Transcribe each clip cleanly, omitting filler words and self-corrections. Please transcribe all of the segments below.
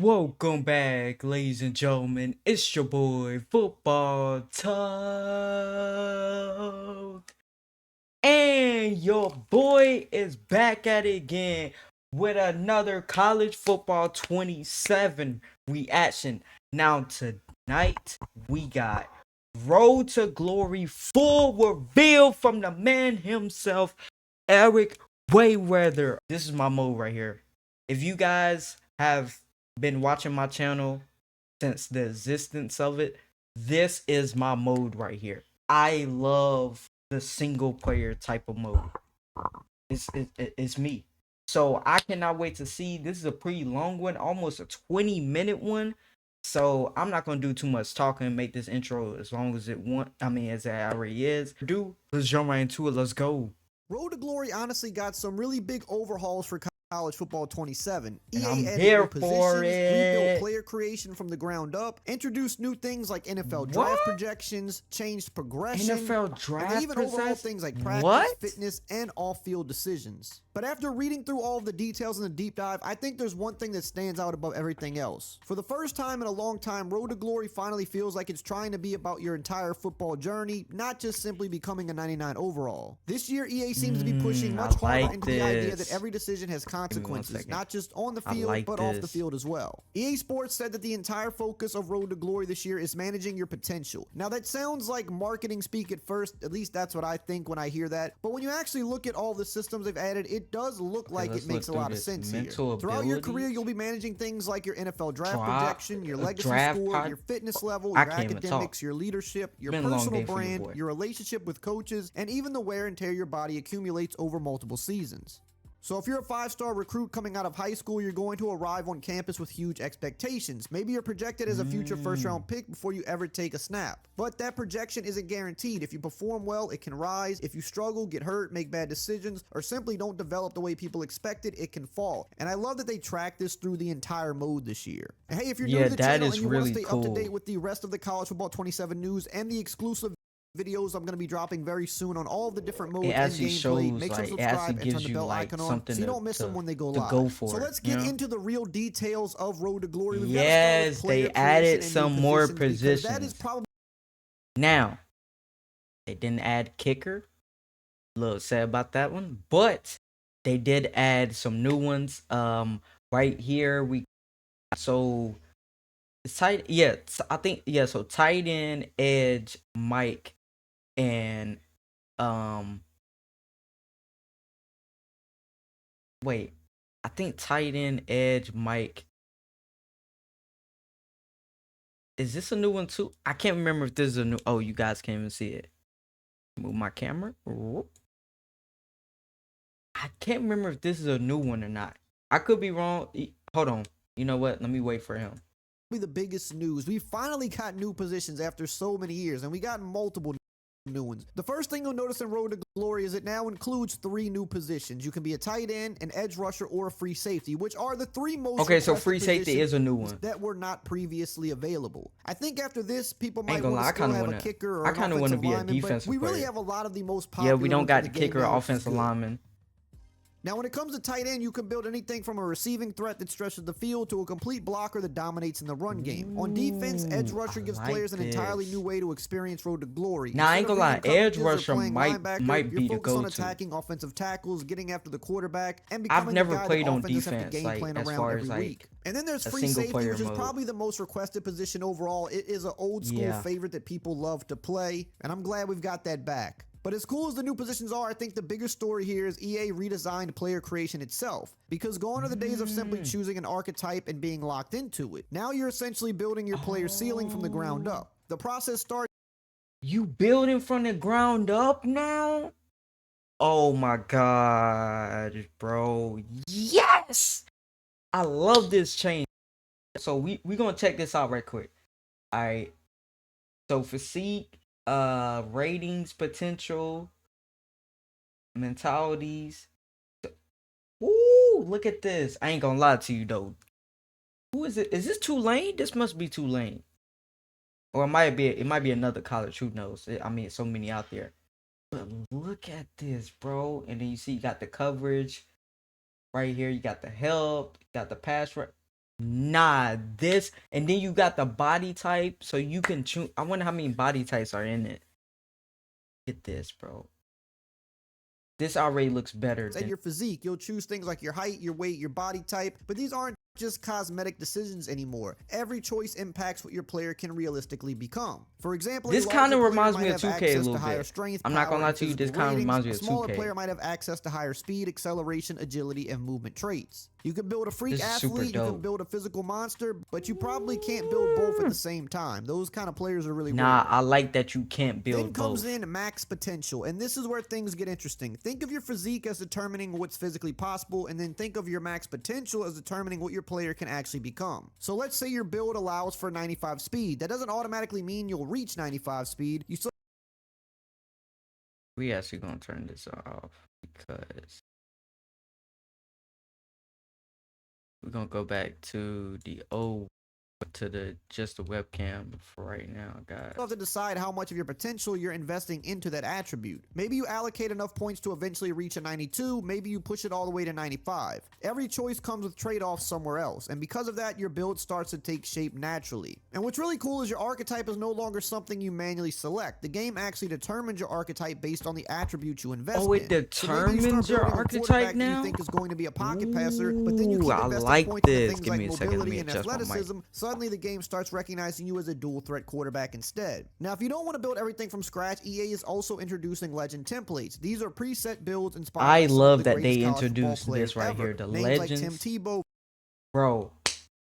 Welcome back, ladies and gentlemen. It's your boy, Football Talk. And your boy is back at it again with another College Football 27 reaction. Now, tonight, we got Road to Glory full reveal from the man himself, Eric Wayweather. This is my mode right here. If you guys have been watching my channel since the existence of it, this is my mode right here. I love the single player type of mode. It's me. So I cannot wait to see. This is a pretty long one, almost a 20-minute one. So I'm not gonna do too much talking and make this intro as long as as it already is. Let's jump right into it. Let's go. Road to Glory honestly got some really big overhauls for College Football 27. And EA I'm added here new for positions, it. rebuilt player creation from the ground up, introduced new things like NFL draft projections, changed progression, NFL draft and they even overhauled things like practice, fitness, and off-field decisions. But after reading through all of the details in the deep dive, I think there's one thing that stands out above everything else. For the first time in a long time, Road to Glory finally feels like it's trying to be about your entire football journey, not just simply becoming a 99 overall. This year, EA seems to be pushing much harder into the idea that every decision has consequences, not just on the field, but off the field as well. EA Sports said that the entire focus of Road to Glory this year is managing your potential. Now that sounds like marketing speak at first, at least that's what I think when I hear that, but when you actually look at all the systems they've added, it does look like it makes a lot of sense here. Throughout your career, you'll be managing things like your NFL draft projection, your legacy score, your fitness level, your academics, your leadership, your personal brand, your relationship with coaches, and even the wear and tear your body accumulates over multiple seasons. So if you're a 5-star recruit coming out of high school, you're going to arrive on campus with huge expectations. Maybe you're projected as a future first-round pick before you ever take a snap. But that projection isn't guaranteed. If you perform well, it can rise. If you struggle, get hurt, make bad decisions, or simply don't develop the way people expected, it can fall. And I love that they track this through the entire mode this year. And hey, if you're new to the channel and you want to stay up to date with the rest of the College Football 27 news and the exclusive videos I'm going to be dropping very soon on all of the different modes and gameplay. Make sure to subscribe and turn the bell icon on so you don't miss them when they go live. So let's get into the real details of Road to Glory. Yes, they added some more positions. That is probably now, they didn't add kicker. A little sad about that one, but they did add some new ones. Right here so it's tight. Yeah, I think so tight end, edge, Mike, and wait, I think tight end, edge, Mike. Is this a new one too? I can't remember if this is a new. Oh, you guys can't even see it. Move my camera. I can't remember if this is a new one or not. I could be wrong. Hold on. You know what? Let me wait for him. The biggest news. We finally got new positions after so many years, and we got multiple new ones. The first thing you'll notice in Road to Glory is it now includes 3 new positions. You can be a tight end, an edge rusher, or a free safety, which are the 3 most so free safety is a new one that were not previously available. I think after this, people might want to still have a kicker or an offensive lineman, but we really have a lot of the most popular. Yeah, we don't got the kicker or offensive lineman. Now, when it comes to tight end, you can build anything from a receiving threat that stretches the field to a complete blocker that dominates in the run game. On defense, edge rusher gives players an entirely new way to experience Road to Glory. Now, I ain't gonna lie, edge rusher might be the go-to. On attacking offensive tackles, getting after the quarterback, and becoming I've never the guy played that on offenses have defense, to game plan around every week. And then there's free safety, which is probably the most requested position overall. It is an old school favorite that people love to play, and I'm glad we've got that back. But as cool as the new positions are, I think the bigger story here is EA redesigned player creation itself. Because gone are the days of simply choosing an archetype and being locked into it. Now you're essentially building your player ceiling from the ground up. The process starts. You building from the ground up now? Oh my god, bro. Yes! I love this change. So we gonna check this out right quick. Alright. So physique, ratings, potential, mentalities. Ooh, look at this. I ain't gonna lie to you though. Who is it? Is this Tulane? This must be Tulane. Or it might be another college, who knows? I mean, so many out there. But look at this, bro. And then you see you got the coverage right here. You got the help, you got the pass. Nah, this, and then you got the body type, so you can choose. I wonder how many body types are in it. Get this, bro. This already looks better And than. your physique. You'll choose things like your height, your weight, your body type, but these aren't just cosmetic decisions anymore. Every choice impacts what your player can realistically become. For example, This kind of reminds me of 2K a little bit. Strength, I'm not gonna power, lie and to you, this physical kind of ratings. reminds me A of smaller 2K. player might have access to higher speed, acceleration, agility, and movement traits. You can build a freak This is super athlete, you can dope. build a physical monster, but you probably can't build both at the same time. Those kind of players are really Nah, rare. I like that you can't Then build comes both. in max potential, and this is where things get interesting. Think of your physique as determining what's physically possible, and then think of your max potential as determining what your player can actually become. So let's say your build allows for 95 speed. That doesn't automatically mean you'll reach 95 speed. You still We actually gonna turn this off because we're gonna go back to the old, to the just the webcam for right now, guys. have to decide how much of your potential you're investing into that attribute. Maybe you allocate enough points to eventually reach a 92, maybe you push it all the way to 95. Every choice comes with trade-offs somewhere else, and because of that, your build starts to take shape naturally. And what's really cool is your archetype is no longer something you manually select. The game actually determines your archetype based on the attributes you invest in. Oh, it So maybe you determines start your building a archetype quarterback that now? you think is going to be a pocket passer, but then you keep Ooh, I investing like points into this. things Give like me a second, let mobility me and adjust my mic. athleticism. Suddenly the game starts recognizing you as a dual threat quarterback instead. Now, if you don't want to build everything from scratch, EA is also introducing legend templates. These are preset builds inspired I by some love of the that they greatest college football introduced players this right ever. here, the Names legends. like Tim Tebow, Bro,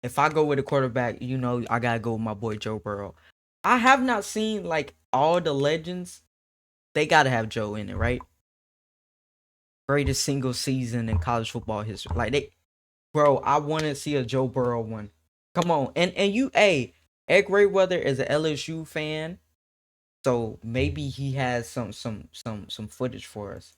if I go with a quarterback, you know I gotta go with my boy Joe Burrow. I have not seen like all the legends. They gotta have Joe in it, right? Greatest single season in college football history. Like bro, I want to see a Joe Burrow one. Come on, and you, hey, Ed Grayweather is an LSU fan, so maybe he has some footage for us.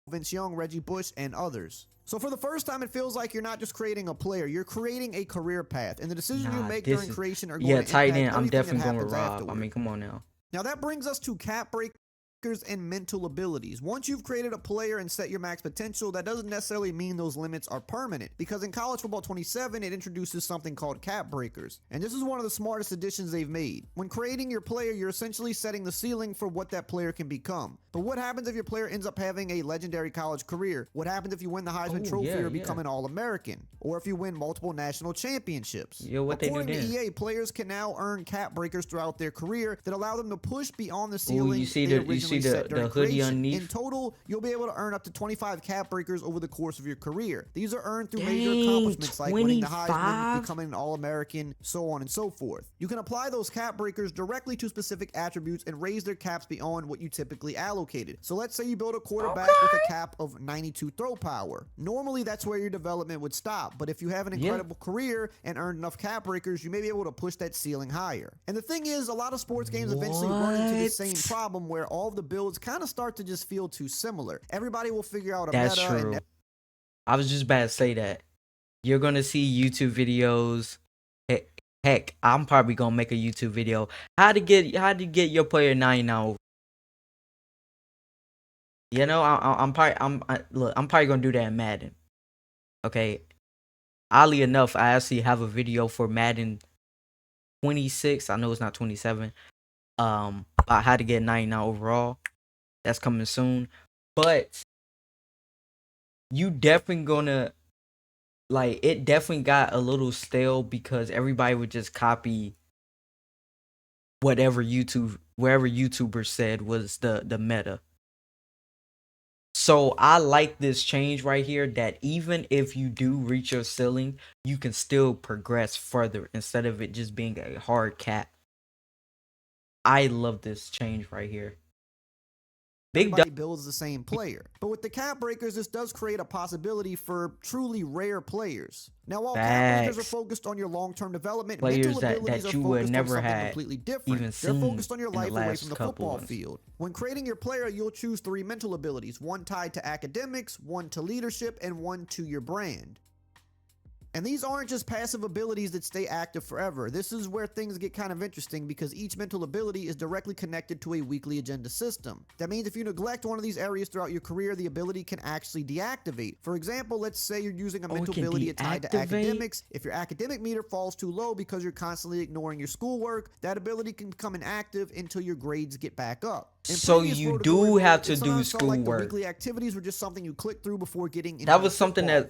Vince Young, Reggie Bush, and others. So for the first time, it feels like you're not just creating a player, you're creating a career path, and the decisions you make during creation are going to tight impact end. I'm everything that definitely going happens with Rob. afterward. I mean, come on now. Now that brings us to cap breakers and mental abilities. Once you've created a player and set your max potential, that doesn't necessarily mean those limits are permanent, because in College Football 27, it introduces something called cap breakers, and this is one of the smartest additions they've made. When creating your player, you're essentially setting the ceiling for what that player can become. But what happens if your player ends up having a legendary college career? What happens if you win the Heisman Trophy or become an All-American? Or if you win multiple national championships? According to EA, players can now earn cap breakers throughout their career that allow them to push beyond the ceiling you see the hoodie underneath? In total, you'll be able to earn up to 25 cap breakers over the course of your career. These are earned through major accomplishments like winning the Heisman, becoming an All-American, so on and so forth. You can apply those cap breakers directly to specific attributes and raise their caps beyond what you typically allocated. So let's say you build a quarterback with a cap of 92 throw power. Normally, that's where your development would stop, but if you have an incredible career and earn enough cap breakers, you may be able to push that ceiling higher. And the thing is, a lot of sports games eventually run into the same problem where all of the builds kind of start to just feel too similar. Everybody will figure out a meta. That's true. I was just about to say that. You're gonna see YouTube videos. Heck, I'm probably gonna make a YouTube video how to get your player 99. You know, I'm probably gonna do that in Madden. Okay. Oddly enough, I actually have a video for Madden 26. I know it's not 27. About how to get 99 overall. That's coming soon. But you definitely gonna, like, it definitely got a little stale because everybody would just copy wherever YouTuber said was the meta. So I like this change right here, that even if you do reach your ceiling, you can still progress further instead of it just being a hard cap. I love this change right here. Everybody builds the same player. But with the cap breakers, this does create a possibility for truly rare players. Now, while cap breakers are focused on your long-term development, mental abilities are focused on something completely different. They're focused on your life away from the football field. When creating your player, you'll choose 3 mental abilities, one tied to academics, one to leadership, and one to your brand. And these aren't just passive abilities that stay active forever. This is where things get kind of interesting because each mental ability is directly connected to a weekly agenda system. That means if you neglect one of these areas throughout your career, the ability can actually deactivate. For example, let's say you're using a mental ability tied to academics. If your academic meter falls too low because you're constantly ignoring your schoolwork, that ability can become inactive until your grades get back up. So you do have to do schoolwork. Like weekly activities were just something you click through before getting into that was something that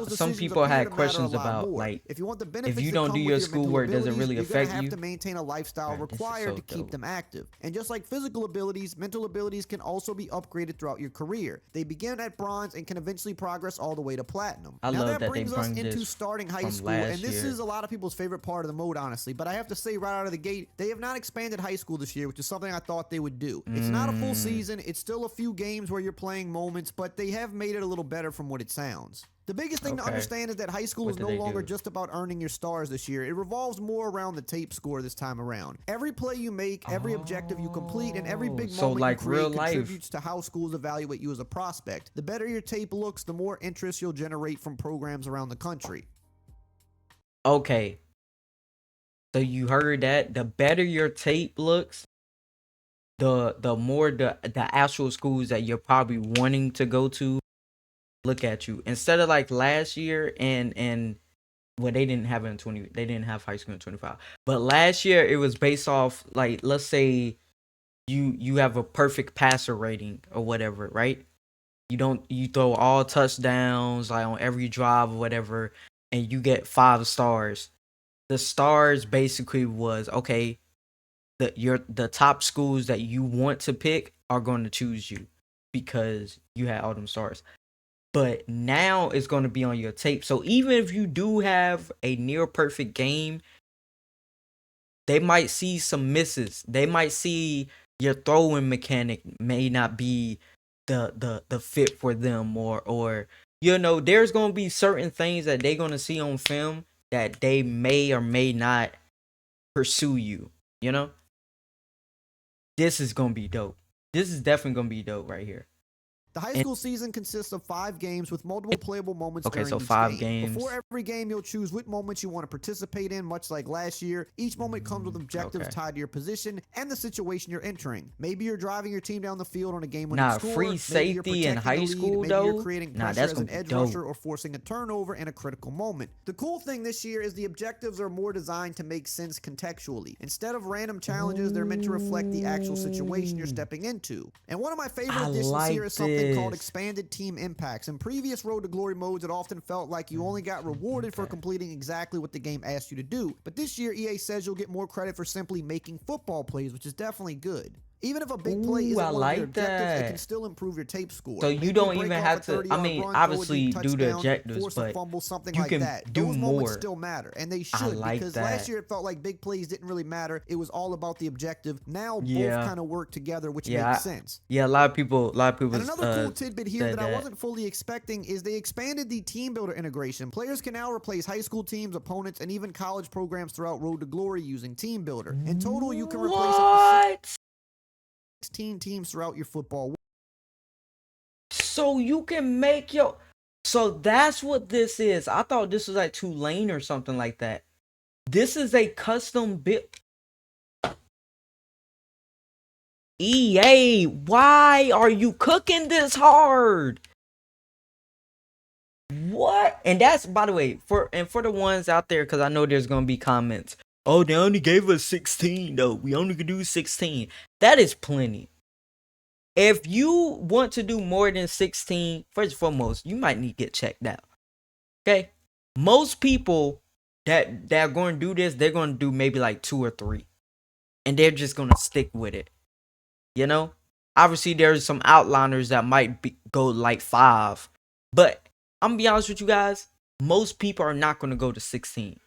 some people had questions about. Like, if you want the benefits, if you don't do your schoolwork, does it really affect you? You have to maintain a lifestyle required to keep them active. And just like physical abilities, mental abilities can also be upgraded throughout your career. They begin at bronze and can eventually progress all the way to platinum. I love that brings us into starting high school, and this year. is a lot of people's favorite part of the mode, honestly. But I have to say right out of the gate, they have not expanded high school this year, which is something I thought they would do. It's not a full season. It's still a few games where you're playing moments, but they have made it a little better from what it sounds. The biggest thing to understand is that high school is no longer just about earning your stars this year. It revolves more around the tape score this time around. Every play you make, every objective you complete, and every big moment you create contributes to how schools evaluate you as a prospect. The better your tape looks, the more interest you'll generate from programs around the country. Okay. So you heard that? The better your tape looks, the more the actual schools that you're probably wanting to go to look at you, instead of like last year and well, they didn't have high school in 25, but last year it was based off, like, let's say you have a perfect passer rating or whatever, right? You throw all touchdowns like on every drive or whatever, and you get 5 stars. The stars basically was, okay, the top schools that you want to pick are going to choose you because you had all them stars. But now it's going to be on your tape. So even if you do have a near perfect game, they might see some misses. They might see your throwing mechanic may not be the fit for them, or there's going to be certain things that they're going to see on film that they may or may not pursue you, This is going to be dope. This is definitely going to be dope right here. The high school season consists of 5 games with multiple playable moments during each 5 game. Before every game, you'll choose what moments you want to participate in, much like last year. Each moment comes with objectives tied to your position and the situation you're entering. Maybe you're driving your team down the field on a game-winning score. Free safety in high school, maybe though? You're creating pressure as an edge rusher or forcing a turnover in a critical moment. The cool thing this year is the objectives are more designed to make sense contextually. Instead of random challenges, they're meant to reflect the actual situation you're stepping into. And one of my favorite additions here is something called expanded team impacts. In previous Road to Glory modes, it often felt like you only got rewarded for completing exactly what the game asked you to do. But this year, EA says you'll get more credit for simply making football plays, which is definitely good. Even if a big play isn't one of your objectives, it can still improve your tape score. So you don't even have to, obviously do the objectives, but you can do more. Moments still matter, and they should, because last year it felt like big plays didn't really matter. It was all about the objective. Now both kind of work together, which makes sense. Yeah, a lot of people. And another cool tidbit here that I wasn't fully expecting is they expanded the team builder integration. Players can now replace high school teams, opponents, and even college programs throughout Road to Glory using team builder. In total, you can replace up to 16 teams throughout your football. So you can make so that's what this is. I thought this was like Tulane or something like that. This is a custom build. EA, why are you cooking this hard? What? And that's, by the way, for the ones out there, because I know there's gonna be comments. Oh, they only gave us 16 though. We only could do 16. That is plenty. If you want to do more than 16, first and foremost, you might need to get checked out. Okay? Most people that are going to do this, they're going to do maybe like 2 or 3. And they're just going to stick with it. Obviously, there's some outliners that might go like 5. But I'm going to be honest with you guys. Most people are not going to go to 16.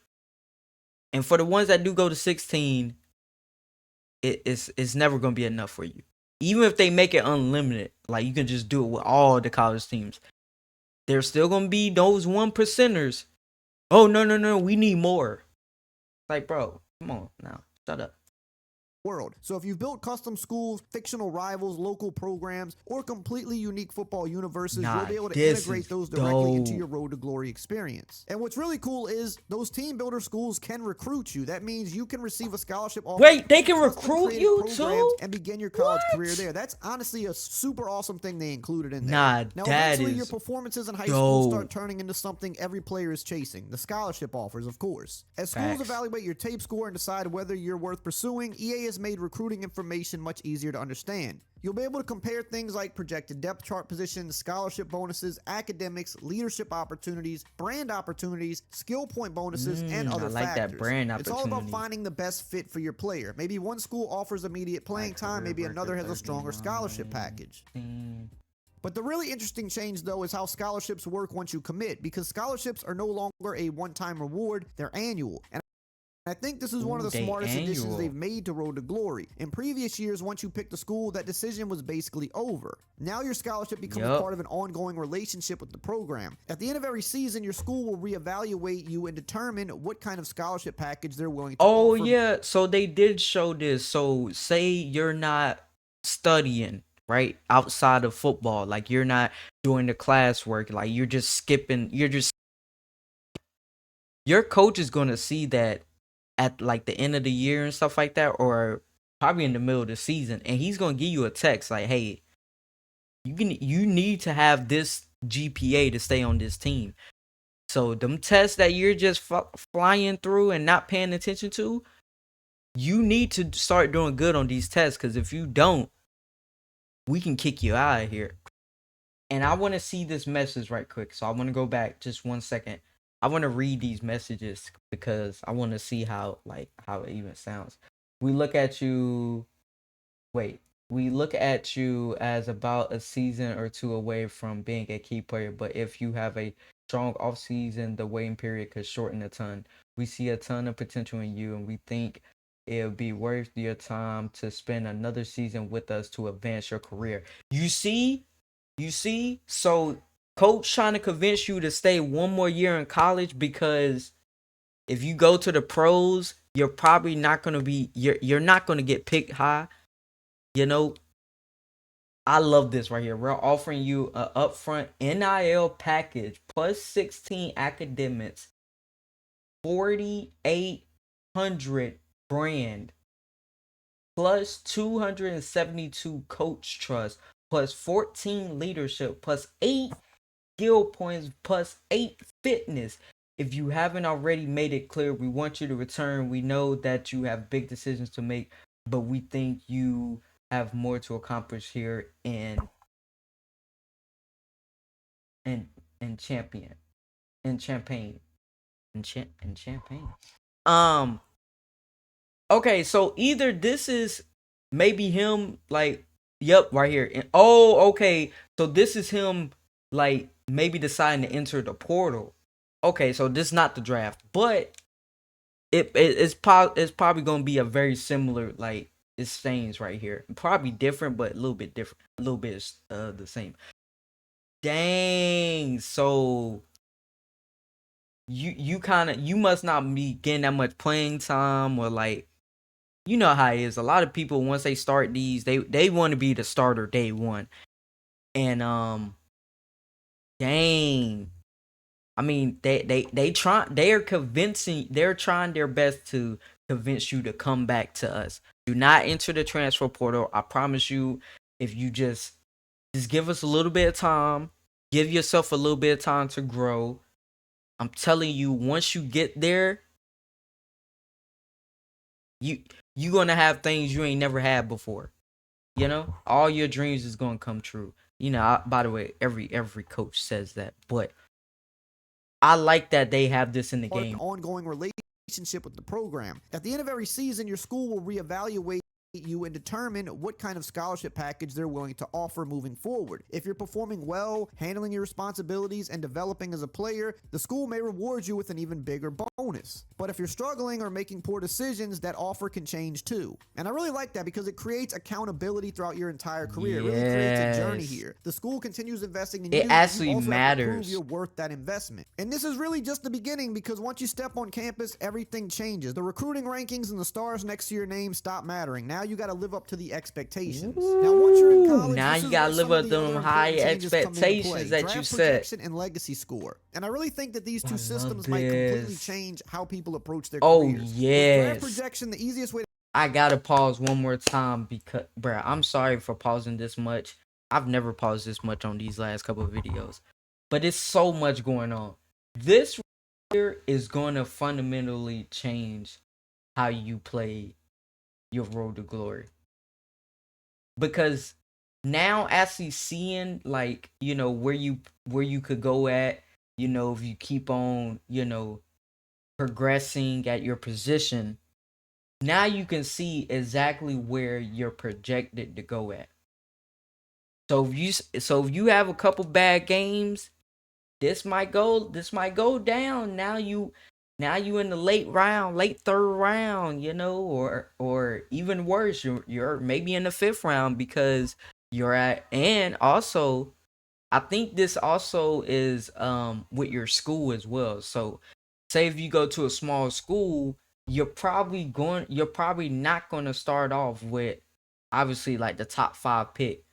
And for the ones that do go to 16, it's never going to be enough for you. Even if they make it unlimited, like you can just do it with all the college teams, there's still going to be those 1%ers. Oh, no, we need more. Like, bro, come on now. Shut up. world. So if you've built custom schools, fictional rivals, local programs, or completely unique football universes, you'll be able to integrate those directly into your Road to Glory experience. And what's really cool is those team builder schools can recruit you. That means you can receive a scholarship offer. Wait, they can recruit you too? And begin your college career there. That's honestly a super awesome thing they included in there. Nah, now, that eventually is your performances in high school start turning into something every player is chasing. The scholarship offers, of course. As schools evaluate your tape score and decide whether you're worth pursuing, EA has made recruiting information much easier to understand. You'll be able to compare things like projected depth chart positions, scholarship bonuses, academics, leadership opportunities, brand opportunities, skill point bonuses, and other factors. That brand it's all about finding the best fit for your player. Maybe one school offers immediate playing time, maybe another has a stronger scholarship package. But the really interesting change, though, is how scholarships work once you commit, because scholarships are no longer a one-time reward, they're annual. And I think this is one of the smartest additions they've made to Road to Glory. In previous years, once you picked a school, that decision was basically over. Now your scholarship becomes part of an ongoing relationship with the program. At the end of every season, your school will reevaluate you and determine what kind of scholarship package they're willing to offer. Oh, yeah. So they did show this. So say you're not studying, right, outside of football. Like you're not doing the classwork. Like you're just skipping. Your coach is going to see that at like the end of the year and stuff like that, or probably in the middle of the season, and he's gonna give you a text like, "Hey, you need to have this GPA to stay on this team." So them tests that you're just flying through and not paying attention to, you need to start doing good on these tests, because if you don't, we can kick you out of here. And I want to see this message right quick, so I want to go back just 1 second. I want to read these messages because I want to see how it even sounds. We look at you as about a season or two away from being a key player, but if you have a strong offseason, the waiting period could shorten a ton. We see a ton of potential in you, and we think it'll be worth your time to spend another season with us to advance your career. You see? So coach trying to convince you to stay one more year in college, because if you go to the pros, you're probably not going to be you're not going to get picked high. You know, I love this right here. We're offering you a upfront NIL package plus 16 academics, 4,800 brand, plus 272 coach trust, plus 14 leadership, plus 8 skill points, plus 8 fitness. If you haven't already made it clear, we want you to return. We know that you have big decisions to make, but we think you have more to accomplish here in Champaign. Okay, so either this is maybe him like, yep, right here. And okay, so this is him like maybe deciding to enter the portal. Okay, so this is not the draft, but it's probably gonna be a very similar like exchange right here. Probably different, but a little bit different. A little bit the same. Dang, so you must not be getting that much playing time, or like, you know how it is. A lot of people, once they start these, they want to be the starter day one. And dang. I mean, they're trying their best to convince you to come back to us. Do not enter the transfer portal. I promise you, if you just give us a little bit of time, give yourself a little bit of time to grow. I'm telling you, once you get there, you gonna have things you ain't never had before. You know, all your dreams is gonna come true. You know, by the way, every coach says that, but I like that they have this in the game. Ongoing relationship with the program. At the end of every season, your school will reevaluate you and determine what kind of scholarship package they're willing to offer moving forward. If you're performing well, handling your responsibilities, and developing as a player, the school may reward you with an even bigger bonus. But if you're struggling or making poor decisions, that offer can change too. And I really like that because it creates accountability throughout your entire career. It really creates a journey here. The school continues investing in you. It actually you also matters. have to prove you're worth that investment. And this is really just the beginning, because once you step on campus, everything changes. The recruiting rankings and the stars next to your name stop mattering. Now you got to live up to the expectations. Now once you're in college, now you got to live up to them high expectations that you set. And legacy score. And I really think that these two systems might completely change how people approach their careers. Oh yes. Draft projection, the easiest way I gotta pause one more time because, bruh, I'm sorry for pausing this much. I've never paused this much on these last couple of videos, but it's so much going on. This here is going to fundamentally change how you play your road to glory, because now actually seeing, like, you know, where you could go at, you know, if you keep on, you know, progressing at your position. Now you can see exactly where you're projected to go at. So if you have a couple bad games, this might go down. Now you in the late third round, you know, or even worse, you're maybe in the fifth round because you're at. And also, I think this also is with your school as well. So say if you go to a small school, you're probably not going to start off with obviously like the top 5 pick.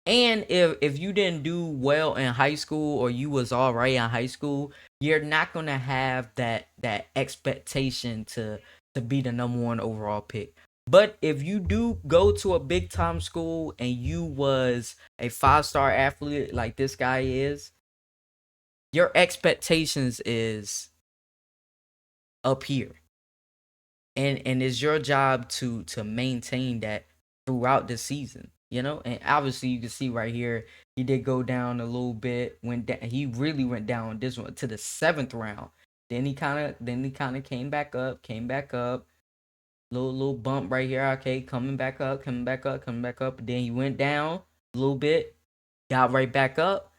And if you didn't do well in high school, or you was all right in high school, you're not going to have that expectation to be the number 1 overall pick. But if you do go to a big time school and you was a 5-star athlete like this guy is, your expectations is up here. And it's your job to maintain that throughout the season, you know. And obviously you can see right here, he did go down a little bit. He really went down this one to the 7th round. Then he kind of came back up. Little bump right here. Okay, coming back up. Then he went down a little bit, got right back up.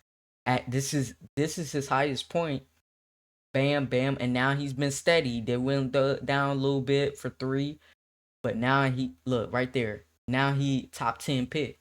This is his highest point. Bam, bam, and now he's been steady. They went down a little bit for 3, but now he look right there. Now he top 10 pick.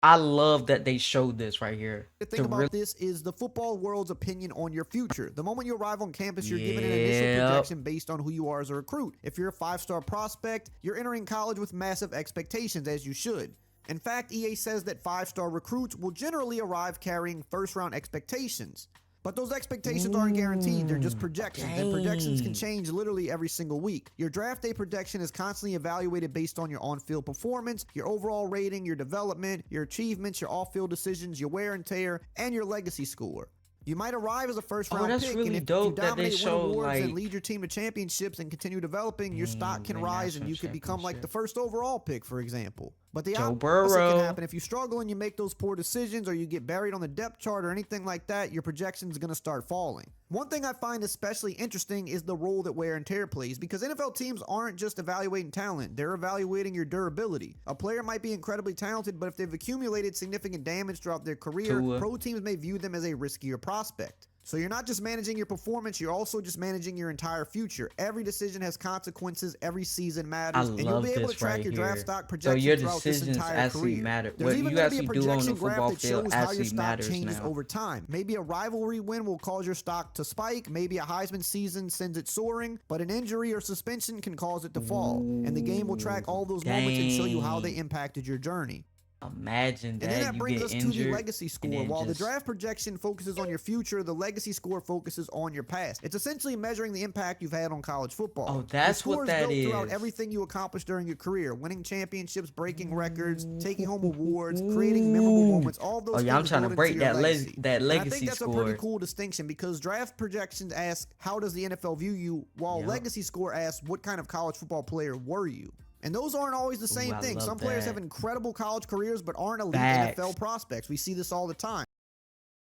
I love that they showed this right here. The thing about this is the football world's opinion on your future. The moment you arrive on campus, you're given an initial projection based on who you are as a recruit. If you're a 5-star prospect, you're entering college with massive expectations, as you should. In fact, EA says that 5-star recruits will generally arrive carrying first-round expectations. But those expectations aren't guaranteed. They're just projections, and projections can change literally every single week. Your draft day projection is constantly evaluated based on your on-field performance, your overall rating, your development, your achievements, your off-field decisions, your wear and tear, and your legacy score. You might arrive as a first-round pick, really and if dope you dominate, that they win awards, like, and lead your team to championships and continue developing, your stock can rise and you could become like the first overall pick, for example. But the opposite can happen. If you struggle and you make those poor decisions, or you get buried on the depth chart or anything like that, your projection is going to start falling. One thing I find especially interesting is the role that wear and tear plays, because NFL teams aren't just evaluating talent, they're evaluating your durability. A player might be incredibly talented, but if they've accumulated significant damage throughout their career, pro teams may view them as a riskier prospect. So you're not just managing your performance, you're also just managing your entire future. Every decision has consequences, every season matters, and you'll be able to track your draft stock projection throughout this entire career. Matter. There's even going to be a projection graph that shows how your stock changes over time. Maybe a rivalry win will cause your stock to spike, maybe a Heisman season sends it soaring, but an injury or suspension can cause it to fall. And the game will track all those moments and show you how they impacted your journey. Imagine that. And then that brings us to the legacy score. While the just draft projection focuses on your future, the legacy score focuses on your past. It's essentially measuring the impact you've had on college football. Oh, that's what that is. Throughout everything you accomplished during your career, winning championships, breaking records, taking home awards, creating memorable moments, all those things. I'm trying to break that legacy and I think that's a pretty cool distinction, because draft projections ask, how does the NFL view you, while legacy score asks, what kind of college football player were you? And those aren't always the same thing. Some players have incredible college careers but aren't elite NFL prospects. We see this all the time.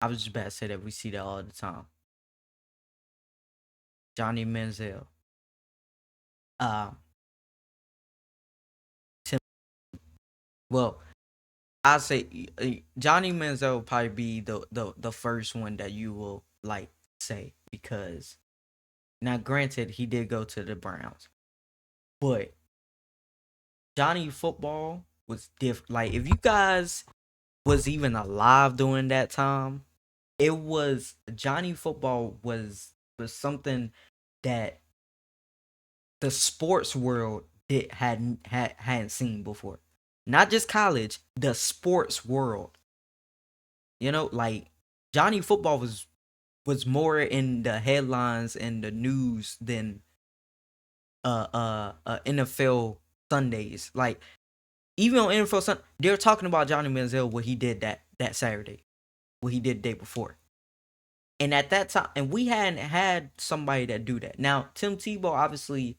I was just about to say that we see that all the time. Johnny Manziel. Well, I say Johnny Manziel will probably be the first one that you will like say, because now granted he did go to the Browns, but Johnny Football was different. Like, if you guys was even alive during that time, it was Johnny Football was something that the sports world hadn't seen before. Not just college, the sports world. You know, like Johnny Football was more in the headlines and the news than NFL Sundays. Like, even on NFL Sunday, they're talking about Johnny Manziel, what he did that Saturday, what he did the day before. And at that time, and we hadn't had somebody that do that. Now, Tim Tebow, obviously,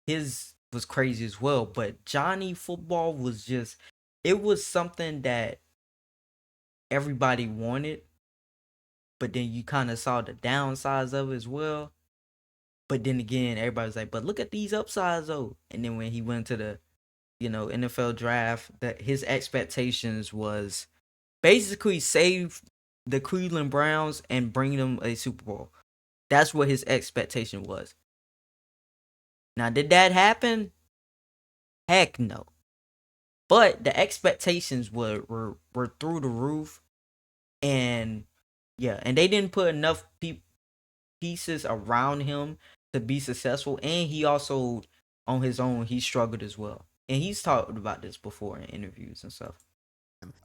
his was crazy as well, but Johnny Football was just, it was something that everybody wanted, but then you kind of saw the downsides of it as well. But then again, everybody's like, but look at these upsides though. And then when he went to the, NFL draft, that his expectations was basically save the Cleveland Browns and bring them a Super Bowl. That's what his expectation was. Now, did that happen? Heck no. But the expectations were through the roof, and yeah, and they didn't put enough pieces around him to be successful. And he also, on his own, he struggled as well. And he's talked about this before in interviews and stuff.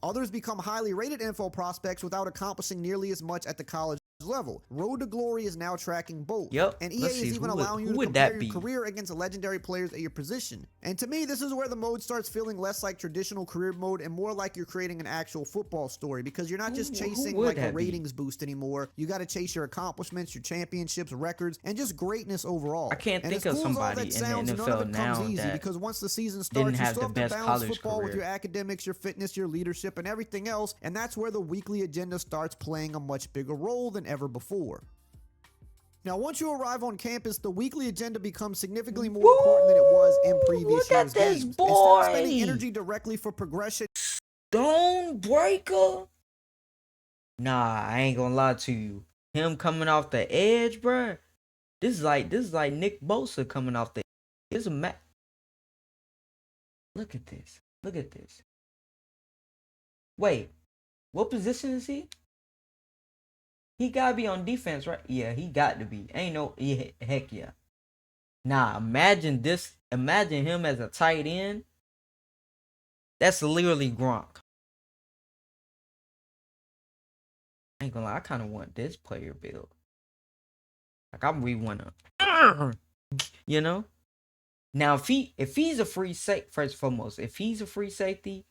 Others become highly rated NFL prospects without accomplishing nearly as much at the college level. Road to Glory is now tracking both. Yep. And EA is even allowing you to compare your career against legendary players at your position. And to me, this is where the mode starts feeling less like traditional career mode and more like you're creating an actual football story, because you're not just chasing like a ratings boost anymore. You got to chase your accomplishments, your championships, records, and just greatness overall. I can't think of somebody in the NFL now that because once the season starts, you still have to balance football career with your academics, your fitness, your leadership, and everything else. And that's where the weekly agenda starts playing a much bigger role than ever before. Now, once you arrive on campus, the weekly agenda becomes significantly more important than it was in previous years' games. Instead of spending energy directly for progression, Stonebreaker. Nah, I ain't gonna lie to you. Him coming off the edge, bruh. This is like Nick Bosa coming off the. It's a Look at this. Look at this. Wait, what position is he? He gotta be on defense, right? Yeah, he got to be. Ain't no, yeah, heck yeah. Nah, imagine this. Imagine him as a tight end. That's literally Gronk. I ain't gonna lie, I kind of want this player build. Like, I really wanna, you know. Now, if he's a free safety, first and foremost, if he's a free safety,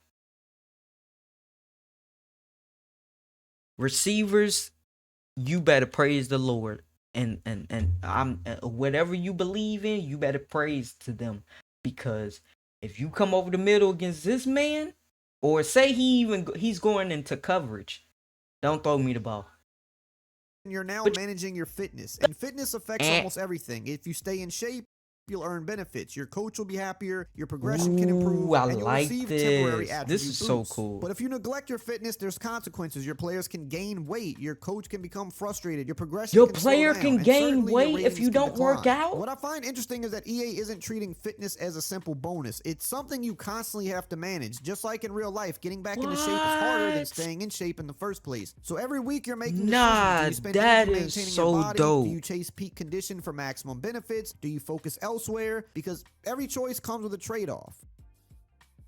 receivers, you better praise the Lord, and I'm whatever you believe in, you better praise to them, because if you come over the middle against this man, or say he's going into coverage, don't throw me the ball. You're now managing your fitness, and fitness affects almost everything. If you stay in shape, you'll earn benefits. Your coach will be happier. Your progression can improve. And you'll like receive temporary attribute this is boosts. so cool. But if you neglect your fitness, there's consequences. Your players can gain weight. Your coach can become frustrated. Your progression Your can player slow down, can gain weight if you don't work out. What I find interesting is that EA isn't treating fitness as a simple bonus. It's something you constantly have to manage. Just like in real life, getting back into shape is harder than staying in shape in the first place. So every week you're making decisions. Do you spend energy maintaining your body? Dope. Do you chase peak condition for maximum benefits? Do you focus elsewhere? Because every choice comes with a trade-off.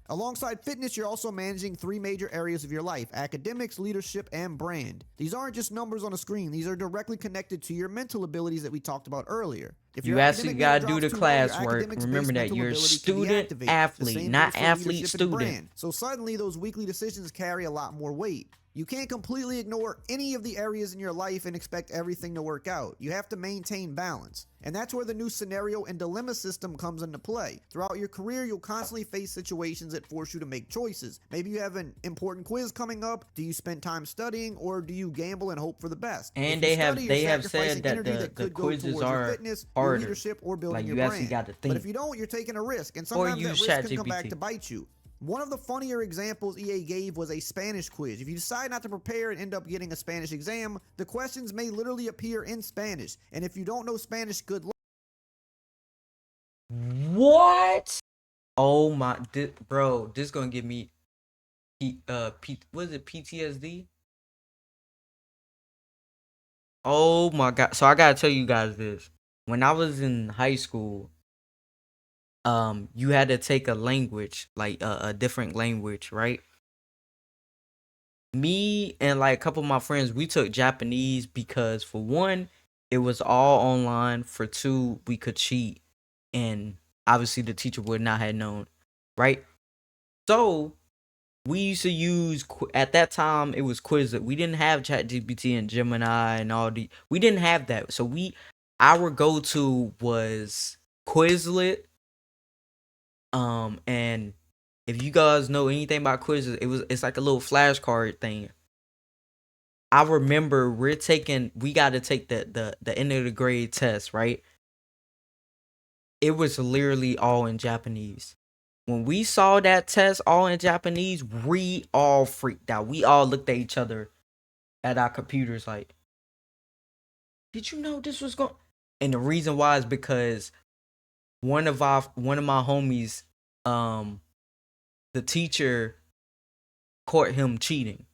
Alongside fitness, you're also managing three major areas of your life: academics, leadership, and brand. These aren't just numbers on a screen. These are directly connected to your mental abilities that we talked about earlier. If you actually got to do the classwork. Remember that you're a student athlete, not athlete student. So suddenly those weekly decisions carry a lot more weight. You can't completely ignore any of the areas in your life and expect everything to work out. You have to maintain balance. And that's where the new scenario and dilemma system comes into play. Throughout your career, you'll constantly face situations that force you to make choices. Maybe you have an important quiz coming up. Do you spend time studying, or do you gamble and hope for the best? And they have said that the quizzes are fitness, harder. Leadership, or building like, your you brand. actually got to think. But if you don't, you're taking a risk, and sometimes that risk can come back to bite you. One of the funnier examples EA gave was a Spanish quiz. If you decide not to prepare and end up getting a Spanish exam, the questions may literally appear in Spanish. And if you don't know Spanish, good luck. What? Oh my, bro, this gonna give me, what is it, PTSD? Oh my God. So I gotta tell you guys this. When I was in high school, you had to take a language, like a different language, right? Me and like a couple of my friends, we took Japanese because for one, it was all online. For two, we could cheat, and obviously the teacher would not have known, right? So we used to use at that time it was Quizlet. We didn't have ChatGPT and Gemini and all the. We didn't have that. So our go to was Quizlet. And if you guys know anything about Quizlet, it's like a little flashcard thing. I remember we got to take the end of the grade test, right? It was literally all in Japanese. When we saw that test all in Japanese, we all freaked out. We all looked at each other at our computers like, did you know this was going? And the reason why is because one of my homies, the teacher caught him cheating.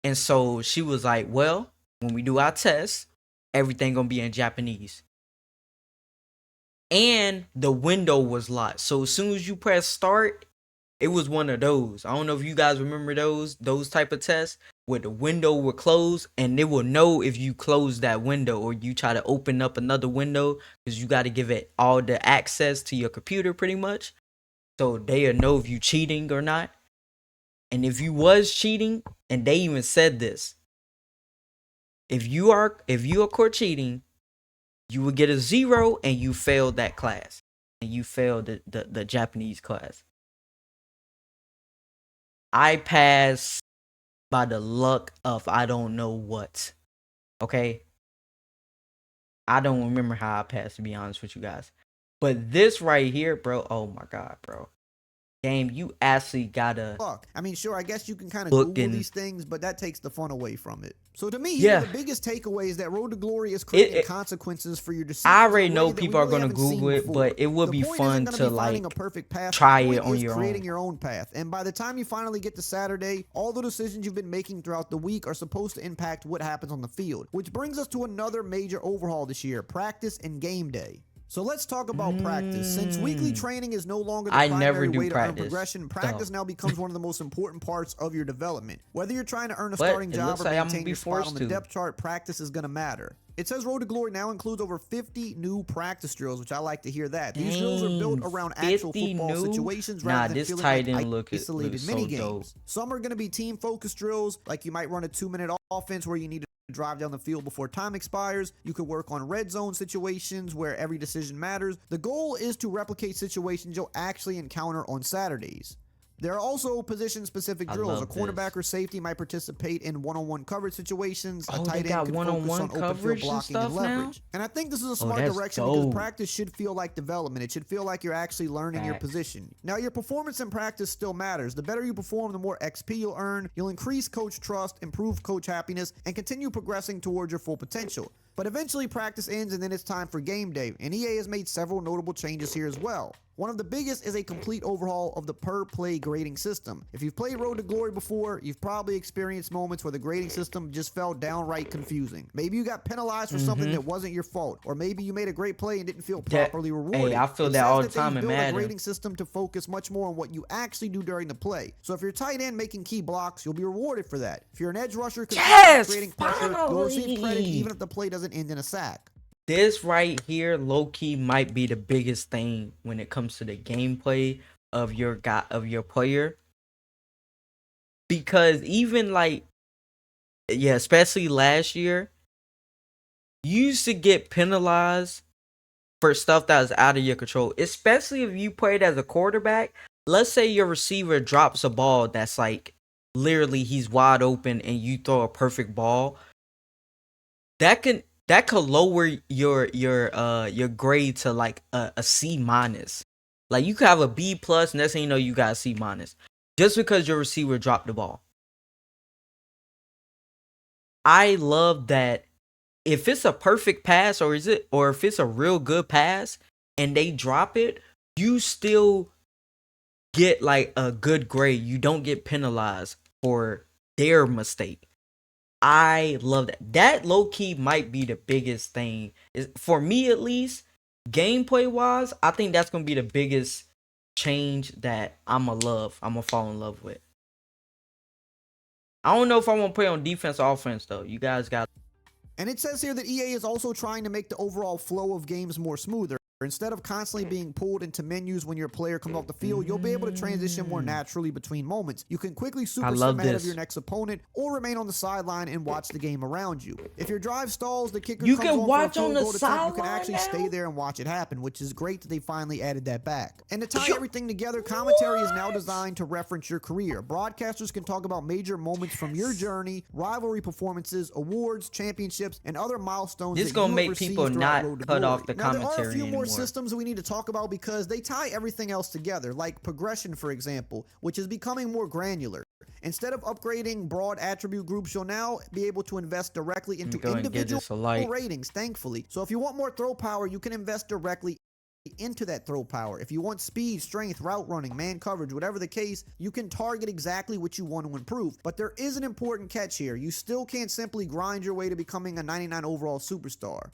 And so she was like, well, when we do our test, everything gonna be in Japanese. And the window was locked. So as soon as you press start, it was one of those. I don't know if you guys remember those type of tests where the window will close and it will know if you close that window or you try to open up another window because you got to give it all the access to your computer pretty much. So they'll know if you cheating or not. And if you was cheating, and they even said this, if you are caught cheating, you would get a 0 and you failed that class. And you failed the Japanese class. I passed by the luck of I don't know what. Okay? I don't remember how I passed, to be honest with you guys. But this right here, bro, oh my God, bro. Game, you actually gotta. I mean, sure, I guess you can kind of Google these things, but that takes the fun away from it. So to me, the biggest takeaway is that Road to Glory is creating consequences for your decisions. I already know people are gonna Google it, but it would be fun to like try it on your own. Creating your own path, and by the time you finally get to Saturday, all the decisions you've been making throughout the week are supposed to impact what happens on the field. Which brings us to another major overhaul this year: practice and game day. So let's talk about practice. Since weekly training is no longer the primary way to earn progression, practice now becomes one of the most important parts of your development. Whether you're trying to earn a starting job or maintain your spot on the depth chart, practice is going to matter. It says Road to Glory now includes over 50 new practice drills, which I like to hear that. These drills are built around actual football situations rather than feeling like isolated mini-games. Some are going to be team-focused drills, like you might run a 2-minute offense where you need to drive down the field before time expires. You could work on red zone situations where every decision matters. The goal is to replicate situations you'll actually encounter on Saturdays. There are also position-specific drills. A cornerback or safety might participate in one-on-one coverage situations. A tight end could focus on open field blocking and leverage. And I think this is a smart direction because practice should feel like development. It should feel like you're actually learning your position. Now, your performance in practice still matters. The better you perform, the more XP you'll earn. You'll increase coach trust, improve coach happiness, and continue progressing towards your full potential. But eventually practice ends and then it's time for game day, and EA has made several notable changes here as well. One of the biggest is a complete overhaul of the per-play grading system. If you've played Road to Glory before, you've probably experienced moments where the grading system just felt downright confusing. Maybe you got penalized for something that wasn't your fault, or maybe you made a great play and didn't feel properly rewarded. Hey, I feel that all the time in Madden. A grading system to focus much more on what you actually do during the play. So if you're tight end making key blocks, you'll be rewarded for that. If you're an edge rusher, creating pressure, you'll receive credit even if the play doesn't end in a sack. This right here, low-key, might be the biggest thing when it comes to the gameplay of your player. Because even like, especially last year, you used to get penalized for stuff that was out of your control. Especially if you played as a quarterback. Let's say your receiver drops a ball that's like, literally he's wide open and you throw a perfect ball. That could lower your grade to like a C-. Like, you could have a B plus, next thing you know, you got a C minus. Just because your receiver dropped the ball. I love that if it's a perfect pass or if it's a real good pass and they drop it, you still get like a good grade. You don't get penalized for their mistake. I love that. That low key might be the biggest thing. For me at least, gameplay wise, I think that's gonna be the biggest change that I'm gonna fall in love with. I don't know if I want to play on defense or offense though. You guys got. And it says here that EA is also trying to make the overall flow of games more smoother. Instead of constantly being pulled into menus when your player comes off the field, you'll be able to transition more naturally between moments. You can quickly super sim ahead of your next opponent or remain on the sideline and watch the game around you. If your drive stalls, the kicker comes on for a field goal attempt, you can actually stay there and watch it happen, which is great that they finally added that back. And to tie everything together, commentary is now designed to reference your career. Broadcasters can talk about major moments from your journey, rivalry performances, awards, championships, and other milestones. This is gonna make people not cut off the commentary anymore. Systems we need to talk about because they tie everything else together, like progression, for example, which is becoming more granular. Instead of upgrading broad attribute groups, you'll now be able to invest directly into individual ratings, thankfully. So if you want more throw power, you can invest directly into that throw power. If you want speed, strength, route running, man coverage, whatever the case, you can target exactly what you want to improve. But there is an important catch here. You still can't simply grind your way to becoming a 99 overall superstar.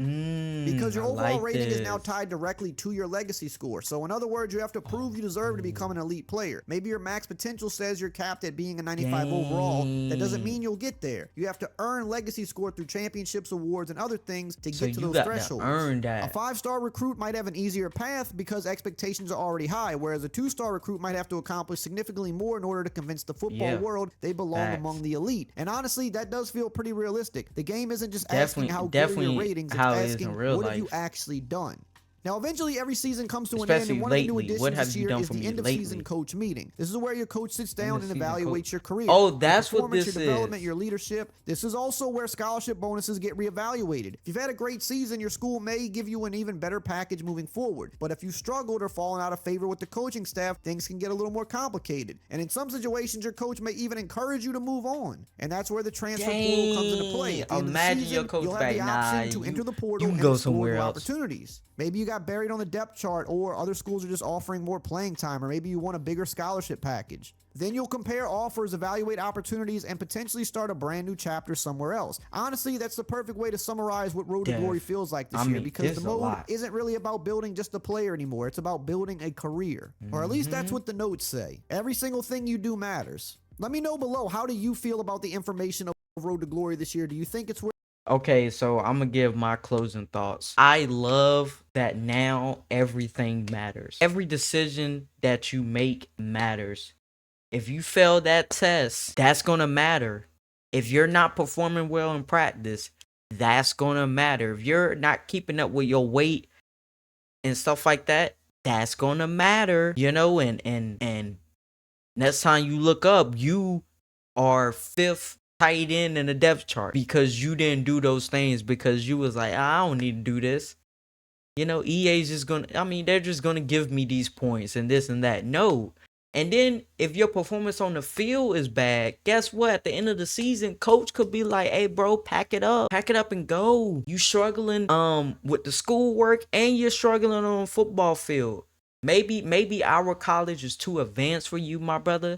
Because your overall rating is now tied directly to your legacy score. So in other words, you have to prove you deserve to become an elite player. Maybe your max potential says you're capped at being a 95 overall. That doesn't mean you'll get there. You have to earn legacy score through championships, awards, and other things to get to those thresholds. A 5-star recruit might have an easier path because expectations are already high, whereas a 2-star recruit might have to accomplish significantly more in order to convince the football world they belong among the elite. And honestly, that does feel pretty realistic. The game isn't just asking how good are your ratings, asking what have you actually done. Now, eventually, every season comes to an end, and one of the new additions this year is the end-of-season coach meeting. This is where your coach sits down and evaluates your career. Oh, that's what this is. Your development, your leadership. This is also where scholarship bonuses get reevaluated. If you've had a great season, your school may give you an even better package moving forward. But if you struggled or fallen out of favor with the coaching staff, things can get a little more complicated. And in some situations, your coach may even encourage you to move on. And that's where the transfer portal comes into play. At the end of the season, your coach you'll have the option to enter the portal and explore new opportunities. Maybe you got buried on the depth chart, or other schools are just offering more playing time, or maybe you want a bigger scholarship package. Then you'll compare offers, evaluate opportunities, and potentially start a brand new chapter somewhere else. Honestly, that's the perfect way to summarize what Road to Glory feels like this year, because the mode isn't really about building just a player anymore. It's about building a career. Or at least that's what the notes say. Every single thing you do matters. Let me know below, how do you feel about the information of Road to Glory this year? Do you think it's worth? Okay, so I'm gonna give my closing thoughts. I love that now everything matters. Every decision that you make matters. If you fail that test, that's gonna matter. If you're not performing well in practice, that's gonna matter. If you're not keeping up with your weight and stuff like that, that's gonna matter. You know, and next time you look up, you are 5th tight end in the depth chart because you didn't do those things, because you was like, I don't need to do this. You know, EA's just gonna, they're just gonna give me these points and this and that. No. And then if your performance on the field is bad, guess what? At the end of the season, coach could be like, hey bro, pack it up and go. You struggling with the schoolwork and you're struggling on the football field. Maybe our college is too advanced for you, my brother.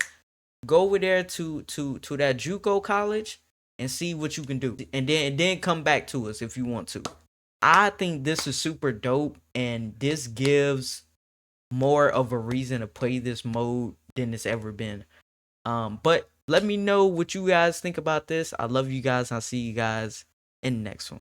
Go over there to that JUCO college and see what you can do, and then come back to us if you want to. I think this is super dope, and this gives more of a reason to play this mode than it's ever been. But let me know what you guys think about this. I love you guys. I'll see you guys in the next one.